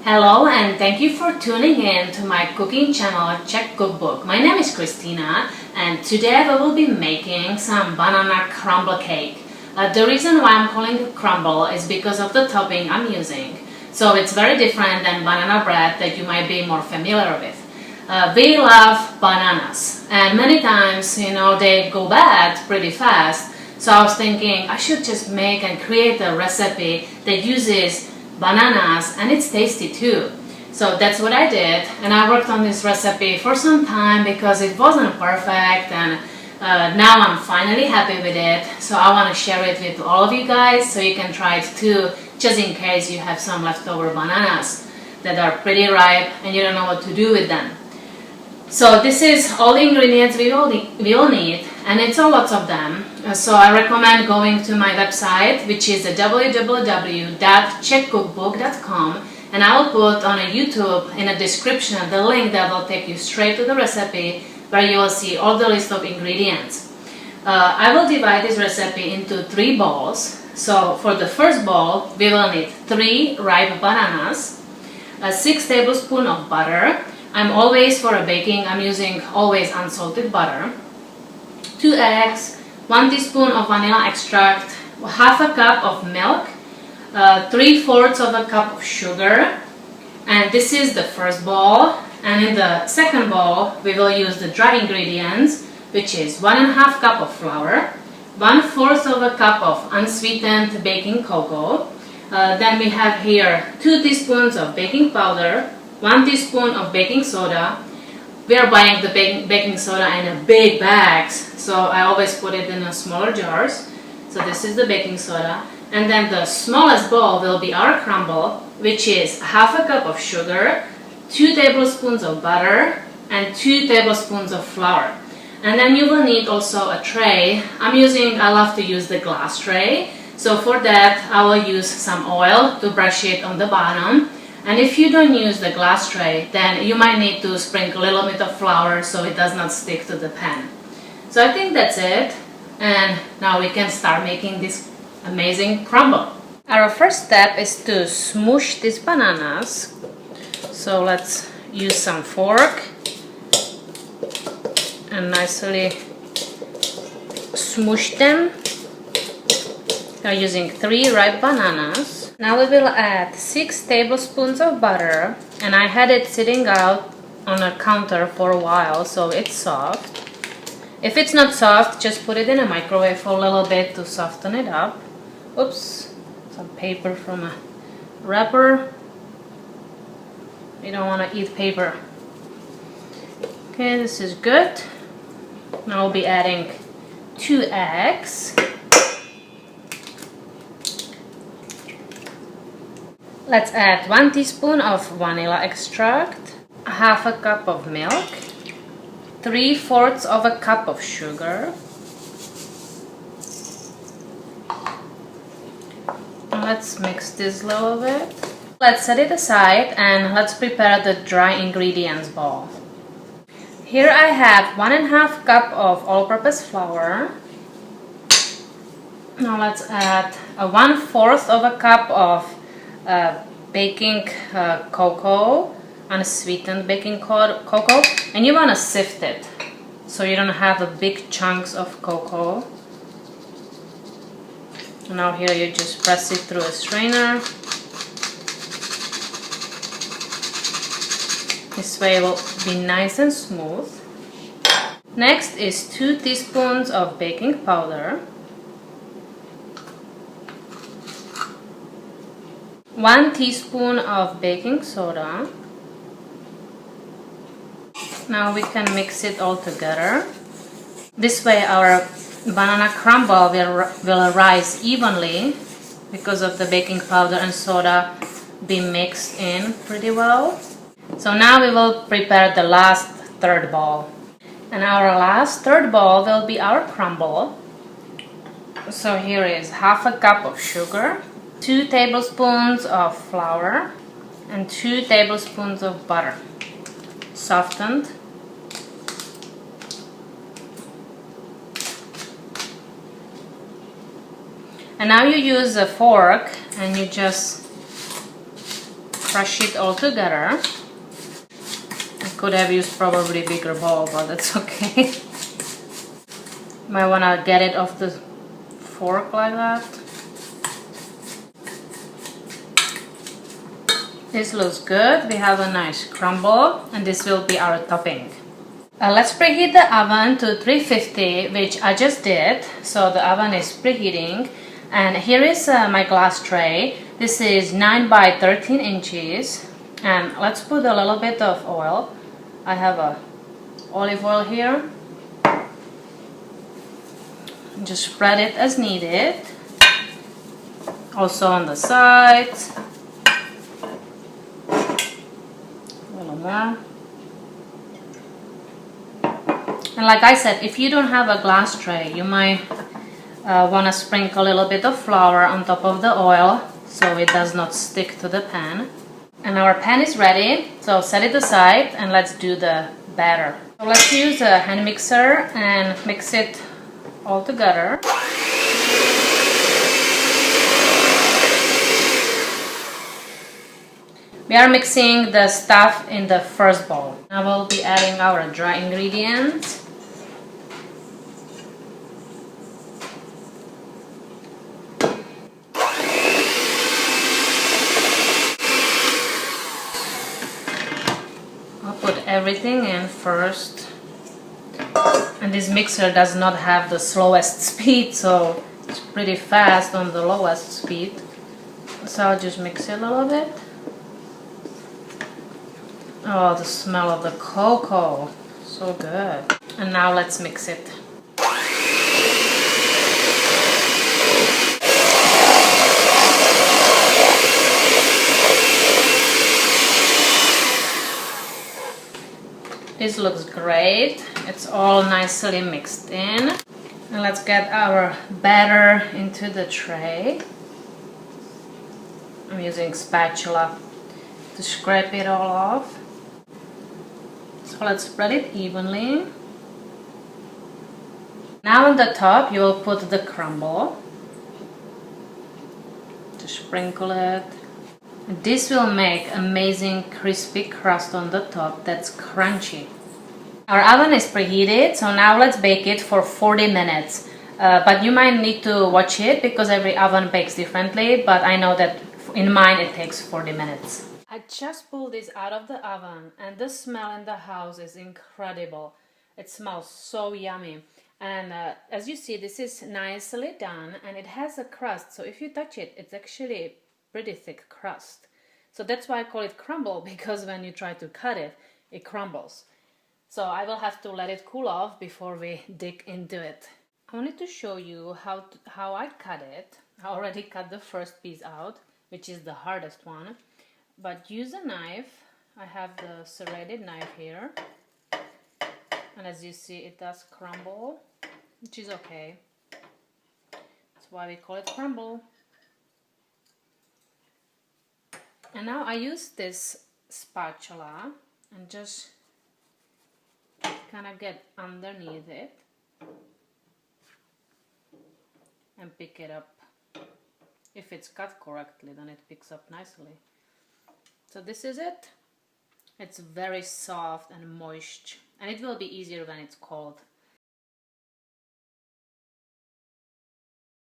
Hello and thank you for tuning in to my cooking channel Czech Cookbook. My name is Christina and today we will be making some banana crumble cake. The reason why I'm calling it crumble is because of the topping I'm using. So it's very different than banana bread that you might be more familiar with. We love bananas and many times, they go bad pretty fast. So I was thinking I should just make and create a recipe that uses bananas and it's tasty too. So that's what I did, and I worked on this recipe for some time because it wasn't perfect, and now I'm finally happy with it. So I want to share it with all of you guys so you can try it too, just in case you have some leftover bananas that are pretty ripe and you don't know what to do with them. So this is all the ingredients we all need, and it's a lot of them. So I recommend going to my website, which is www.czechcookbook.com, and I will put on a YouTube in the description the link that will take you straight to the recipe where you will see all the list of ingredients. I will divide this recipe into 3 bowls. So for the first bowl we will need 3 ripe bananas, 6 tablespoons of butter. For a baking, I'm using always unsalted butter, 2 eggs, 1 teaspoon of vanilla extract, half a cup of milk, 3/4 of a cup of sugar, and this is the first bowl. And in the second bowl we will use the dry ingredients, which is 1/2 cup of flour, 1/4 of a cup of unsweetened baking cocoa. Then we have here 2 teaspoons of baking powder, 1 teaspoon of baking soda. We are buying the baking soda in big bags, so I always put it in smaller jars. So this is the baking soda. And then the smallest bowl will be our crumble, which is half a cup of sugar, 2 tablespoons of butter, and 2 tablespoons of flour. And then you will need also a tray. I love to use the glass tray. So for that I will use some oil to brush it on the bottom. And if you don't use the glass tray, then you might need to sprinkle a little bit of flour so it does not stick to the pan. So I think that's it. And now we can start making this amazing crumble. Our first step is to smoosh these bananas. So let's use some fork and nicely smoosh them. We're using 3 ripe bananas. Now we will add 6 tablespoons of butter, and I had it sitting out on a counter for a while so it's soft. If it's not soft, just put it in a microwave for a little bit to soften it up. Oops, some paper from a wrapper. You don't want to eat paper. Okay, this is good. Now we'll be adding 2 eggs. Let's add 1 teaspoon of vanilla extract, half a cup of milk, 3/4 of a cup of sugar. Let's mix this a little bit. Let's set it aside and let's prepare the dry ingredients bowl. Here I have 1/2 cup of all-purpose flour. Now let's add 1/4 of a cup of baking cocoa, unsweetened baking cocoa, and you want to sift it so you don't have big chunks of cocoa. Now here you just press it through a strainer. This way it will be nice and smooth. Next is 2 teaspoons of baking powder, 1 teaspoon of baking soda. Now we can mix it all together. This way our banana crumble will rise evenly because of the baking powder and soda be mixed in pretty well. So now we will prepare the last third bowl. And our last third bowl will be our crumble. So here is half a cup of sugar, 2 tablespoons of flour, and 2 tablespoons of butter, softened. And now you use a fork and you just crush it all together. I could have used probably bigger bowl, but that's okay. Might wanna get it off the fork like that. This looks good. We have a nice crumble, and this will be our topping. Let's preheat the oven to 350, which I just did. So the oven is preheating. And here is my glass tray. This is 9 by 13 inches. And let's put a little bit of oil. I have a olive oil here. Just spread it as needed. Also on the sides. A little more. And like I said, if you don't have a glass tray, you might want to sprinkle a little bit of flour on top of the oil so it does not stick to the pan. And our pan is ready, so set it aside and let's do the batter. So let's use a hand mixer and mix it all together. We are mixing the stuff in the first bowl. Now we'll be adding our dry ingredients. I'll put everything in first. And this mixer does not have the slowest speed, so it's pretty fast on the lowest speed. So I'll just mix it a little bit. Oh, the smell of the cocoa, so good. And now let's mix it. This looks great. It's all nicely mixed in. And let's get our batter into the tray. I'm using spatula to scrape it all off. So let's spread it evenly. Now on the top you will put the crumble. Just sprinkle it. This will make amazing crispy crust on the top that's crunchy. Our oven is preheated, so now let's bake it for 40 minutes. But you might need to watch it because every oven bakes differently, but I know that in mine it takes 40 minutes. I just pulled this out of the oven and the smell in the house is incredible. It smells so yummy. And as you see, this is nicely done and it has a crust, so if you touch it, it's actually pretty thick crust. So that's why I call it crumble, because when you try to cut it, it crumbles. So I will have to let it cool off before we dig into it. I wanted to show you how I cut it. I already cut the first piece out, which is the hardest one. But use a knife. I have the serrated knife here. And as you see, it does crumble, which is okay. That's why we call it crumble. And now I use this spatula and just kind of get underneath it and pick it up. If it's cut correctly, then it picks up nicely. So this is it. It's very soft and moist, and it will be easier when it's cold.